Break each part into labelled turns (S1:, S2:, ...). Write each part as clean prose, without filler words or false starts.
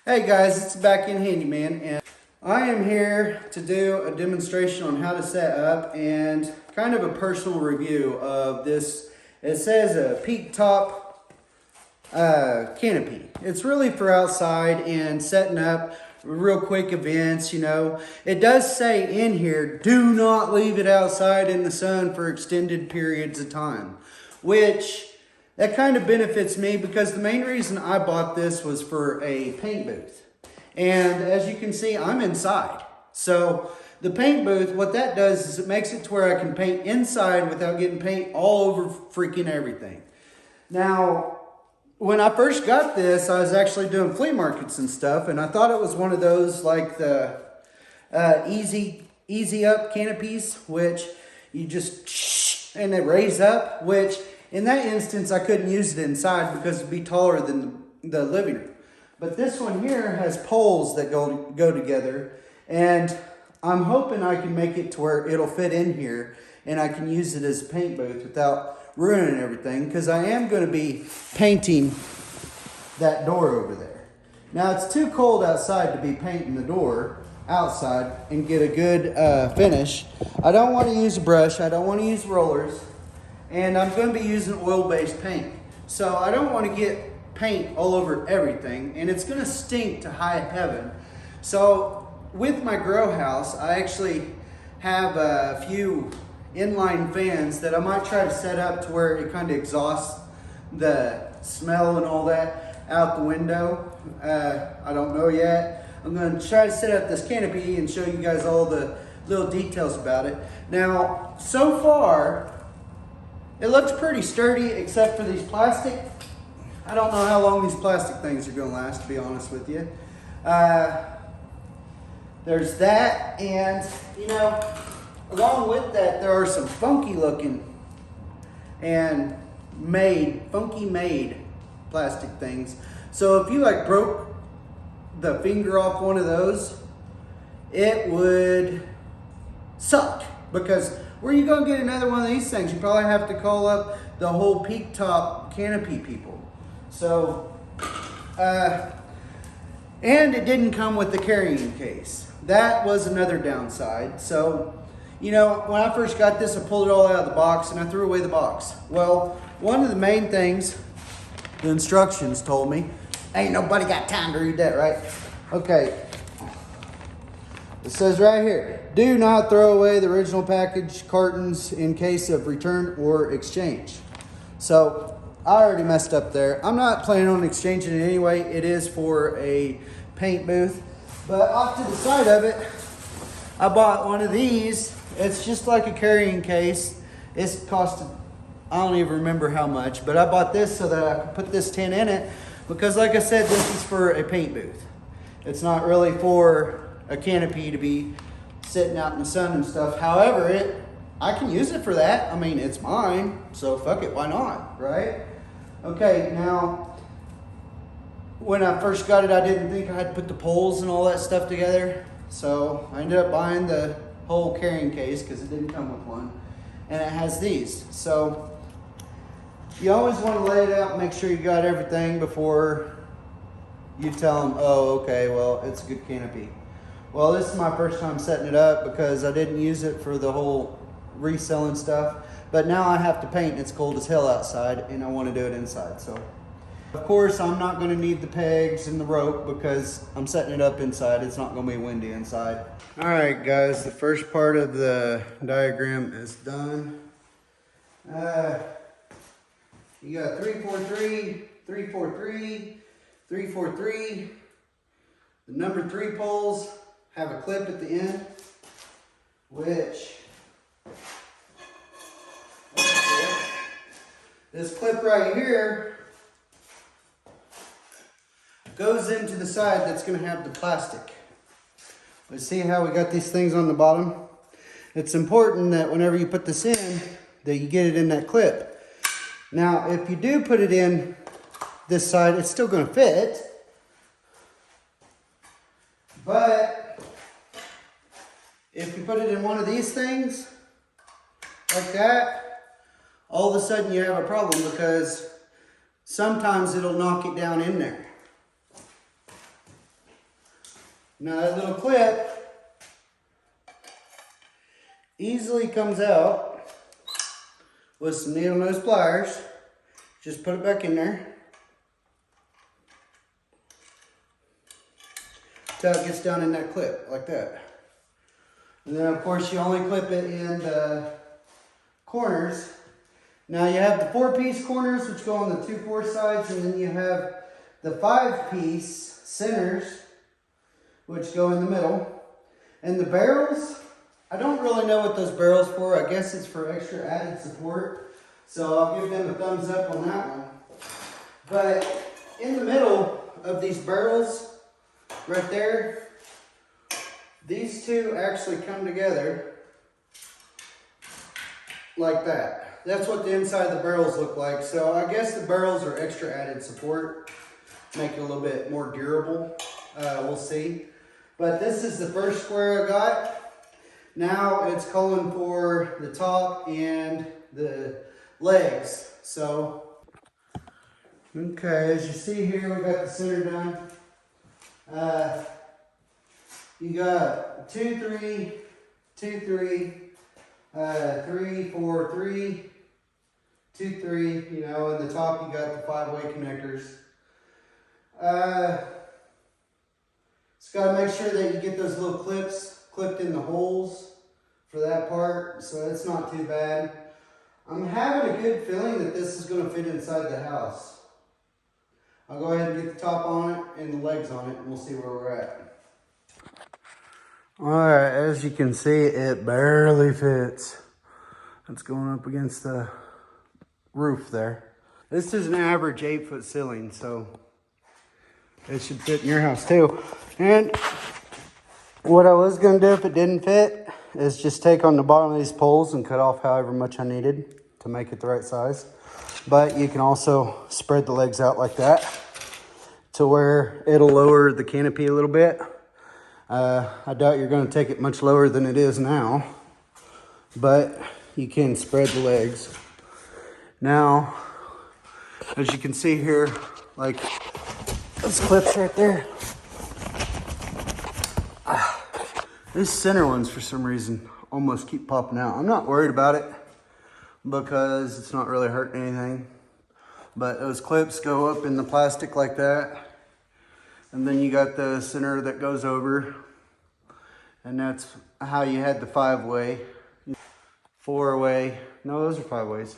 S1: Hey guys, it's Back in Handyman, and I am here to do a demonstration on how to set up and kind of a personal review of this. It says a peak top canopy. It's really for outside and setting up real quick events, you know. It does say in here, do not leave it outside in the sun for extended periods of time, which that kind of benefits me because the main reason I bought this was for a paint booth. And as you can see, I'm inside. So the paint booth, what that does is it makes it to where I can paint inside without getting paint all over freaking everything. Now, when I first got this, I was actually doing flea markets and stuff, and I thought it was one of those like the easy up canopies, which you just and they raise up, which in that instance, I couldn't use it inside because it'd be taller than the living room. But this one here has poles that go together, and I'm hoping I can make it to where it'll fit in here and I can use it as a paint booth without ruining everything, because I am going to be painting that door over there. Now, it's too cold outside to be painting the door outside and get a good finish. I don't want to use a brush. I don't want to use rollers. And I'm going to be using oil-based paint. So I don't want to get paint all over everything, and it's going to stink to high heaven. So with my grow house, I actually have a few inline fans that I might try to set up to where it kind of exhausts the smell and all that out the window. I don't know yet. I'm going to try to set up this canopy and show you guys all the little details about it. Now, so far, it looks pretty sturdy except for these plastic. I don't know how long these plastic things are going to last, to be honest with you. There's that, and you know, along with that, there are some funky looking and funky made plastic things. So if you like broke the finger off one of those, it would suck, because where are you going to get another one of these things? You probably have to call up the whole peak top canopy people. So, and it didn't come with the carrying case. That was another downside. So, you know, when I first got this, I pulled it all out of the box and I threw away the box. Well, one of the main things the instructions told me, ain't nobody got time to read that, right? Okay. It says right here, do not throw away the original package cartons in case of return or exchange. So I already messed up there. I'm not planning on exchanging it anyway. It is for a paint booth. But off to the side of it, I bought one of these. It's just like a carrying case. It's costed, I don't even remember how much, but I bought this so that I could put this tin in it, because like I said, this is for a paint booth. It's not really for a canopy to be sitting out in the sun and stuff. However, I can use it for that. I mean, it's mine, so fuck it, why not, right? Okay, now, when I first got it, I didn't think I had to put the poles and all that stuff together. So I ended up buying the whole carrying case because it didn't come with one. And it has these. So you always want to lay it out and make sure you got everything before you tell them, oh, okay, well, it's a good canopy. Well, this is my first time setting it up because I didn't use it for the whole reselling stuff. But now I have to paint. It's cold as hell outside and I want to do it inside. So, of course, I'm not going to need the pegs and the rope because I'm setting it up inside. It's not going to be windy inside. All right, guys, the first part of the diagram is done. You got 343, 343, 343. The number 3 poles have a clip at the end, which this clip right here goes into the side that's going to have the plastic. Let's see how we got these things on the bottom. It's important that whenever you put this in, that you get it in that clip. Now, if you do put it in this side, it's still going to fit. But if you put it in one of these things, like that, all of a sudden you have a problem because sometimes it'll knock it down in there. Now that little clip easily comes out with some needle nose pliers. Just put it back in there till it gets down in that clip like that. And then of course you only clip it in the corners. Now you have the 4-piece corners which go on the 2/4 sides, and then you have the 5-piece centers which go in the middle. And the barrels, I don't really know what those barrels for. I guess it's for extra added support. So I'll give them a thumbs up on that one. But in the middle of these barrels, right there, these two actually come together like that. That's what the inside of the barrels look like. So I guess the barrels are extra added support, make it a little bit more durable. We'll see. But this is the first square I got. Now it's calling for the top and the legs. So, okay, as you see here, we got the center done. You got 2, 3, 2, 3, 3, 4, 3, 2, 3, you know, and the top you got the 5-way connectors. Just got to make sure that you get those little clips clipped in the holes for that part, so it's not too bad. I'm having a good feeling that this is going to fit inside the house. I'll go ahead and get the top on it and the legs on it, and we'll see where we're at. Alright, as you can see, it barely fits. It's going up against the roof there. This is an average 8-foot ceiling, so it should fit in your house too. And what I was going to do if it didn't fit is just take on the bottom of these poles and cut off however much I needed to make it the right size. But you can also spread the legs out like that to where it'll lower the canopy a little bit. I doubt you're going to take it much lower than it is now, but you can spread the legs. Now, as you can see here, like those clips right there, these center ones for some reason almost keep popping out. I'm not worried about it because it's not really hurting anything, but those clips go up in the plastic like that. And then you got the center that goes over, and that's how you had the 5-way, 4-way. No, those are 5-ways.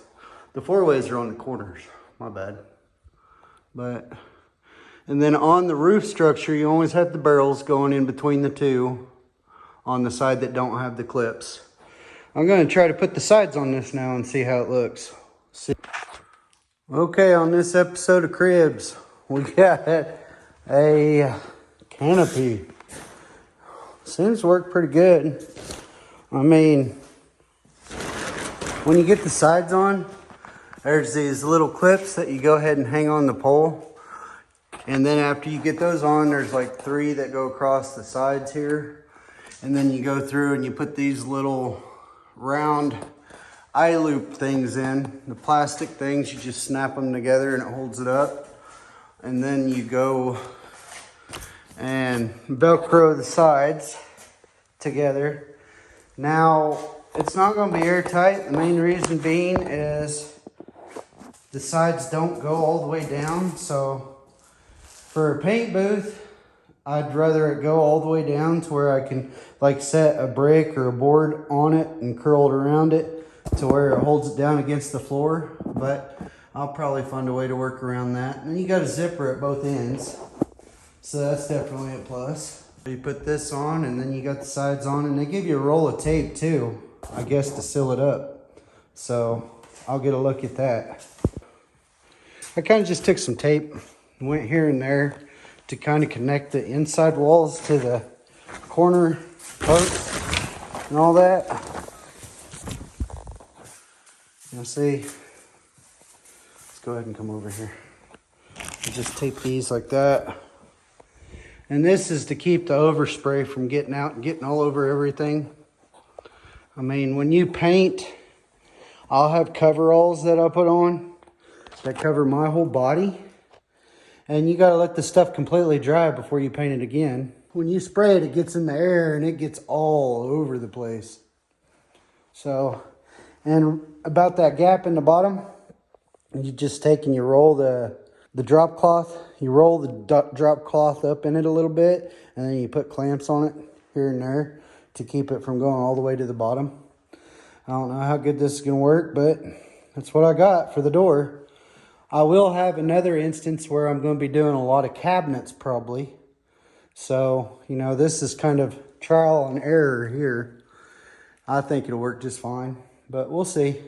S1: The 4-ways are on the corners, my bad. And then on the roof structure, you always have the barrels going in between the two on the side that don't have the clips. I'm going to try to put the sides on this now and see how it looks. Okay, on this episode of Cribs, we got a canopy. Seems to work pretty good. I mean, when you get the sides on, there's these little clips that you go ahead and hang on the pole. And then after you get those on, there's like 3 that go across the sides here. And then you go through and you put these little round eye loop things in. The plastic things, you just snap them together and it holds it up. And then you go and Velcro the sides together. Now, it's not going to be airtight. The main reason being is the sides don't go all the way down. So for a paint booth, I'd rather it go all the way down to where I can like set a brick or a board on it and curl it around it to where it holds it down against the floor. But I'll probably find a way to work around that. And you got a zipper at both ends, so that's definitely a plus. You put this on and then you got the sides on, and they give you a roll of tape too, I guess, to seal it up. So I'll get a look at that. I kind of just took some tape, went here and there to kind of connect the inside walls to the corner posts and all that. Now see, let's go ahead and come over here. Just tape these like that. And this is to keep the overspray from getting out and getting all over everything. I mean, when you paint, I'll have coveralls that I put on that cover my whole body. And you gotta let the stuff completely dry before you paint it again. when you spray it, it gets in the air and it gets all over the place. So, and about that gap in the bottom, you just take and you roll the drop cloth. You roll the drop cloth up in it a little bit, and then you put clamps on it here and there to keep it from going all the way to the bottom. I don't know how good this is going to work, but that's what I got for the door. I will have another instance where I'm going to be doing a lot of cabinets probably. So, you know, this is kind of trial and error here. I think it'll work just fine, but we'll see.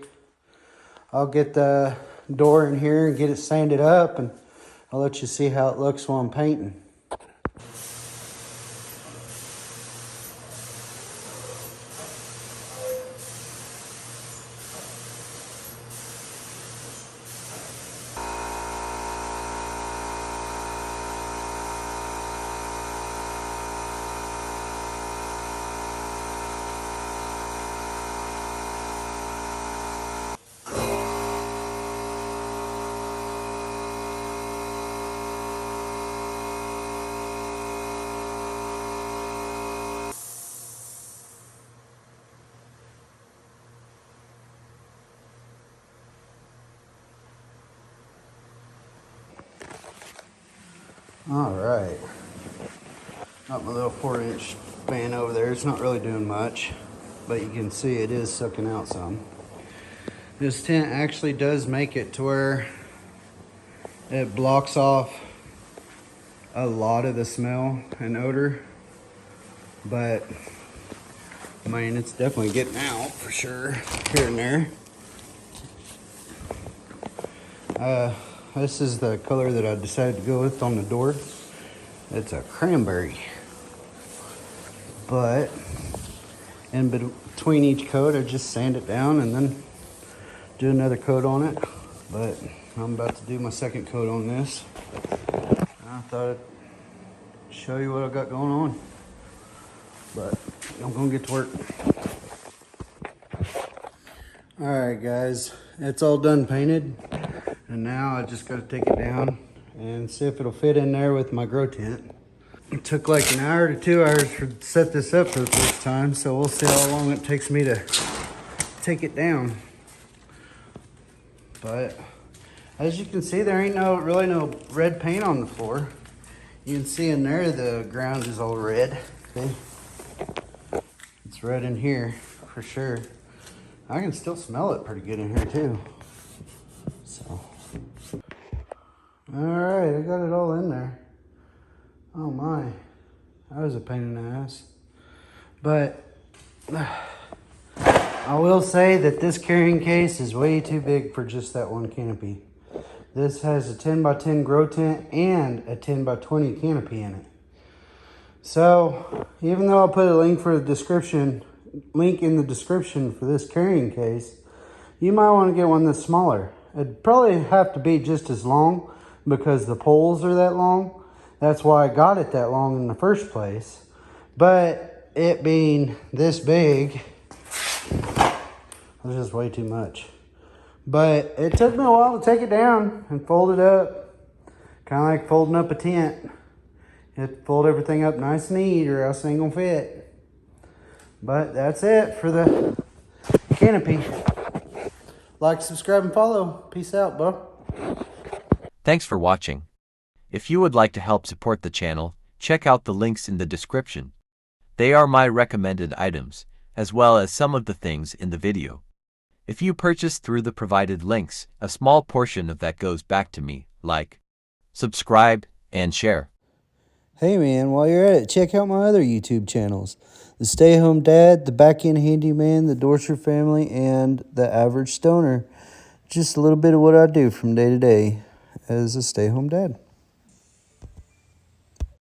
S1: I'll get the door in here and get it sanded up, and I'll let you see how it looks while I'm painting. All right, got my little 4-inch fan over there. It's not really doing much, but you can see it is sucking out some. This tent actually does make it to where it blocks off a lot of the smell and odor, but I mean, it's definitely getting out for sure here and there. This is the color that I decided to go with on the door. It's a cranberry. But in between each coat, I just sand it down and then do another coat on it. But I'm about to do my second coat on this. I thought I'd show you what I got going on. But I'm gonna get to work. All right, guys, it's all done painted. And now I just got to take it down and see if it'll fit in there with my grow tent. It took like an hour to 2 hours to set this up for the first time, so we'll see how long it takes me to take it down. But as you can see, there ain't really no red paint on the floor. You can see in there the ground is all red. See? It's red in here for sure. I can still smell it pretty good in here too. So. All right, I got it all in there. Oh my, that was a pain in the ass. But I will say that this carrying case is way too big for just that one canopy. This has a 10 by 10 grow tent and a 10 by 20 canopy in it. So even though I'll put a link in the description for this carrying case, you might want to get one that's smaller. It'd probably have to be just as long because the poles are that long. That's why I got it that long in the first place. But it being this big was just way too much. But it took me a while to take it down and fold it up. Kind of like folding up a tent. You have to fold everything up nice and neat or else it ain't gonna fit. But that's it for the canopy. Like, subscribe, and follow. Peace out, bro.
S2: Thanks for watching. If you would like to help support the channel, check out the links in the description. They are my recommended items, as well as some of the things in the video. If you purchase through the provided links, a small portion of that goes back to me. Like, subscribe, and share.
S1: Hey man, while you're at it, check out my other YouTube channels. The Stay Home Dad, The Back End Handyman, The Dorser Family, and The Average Stoner. Just a little bit of what I do from day to day as a stay-home dad.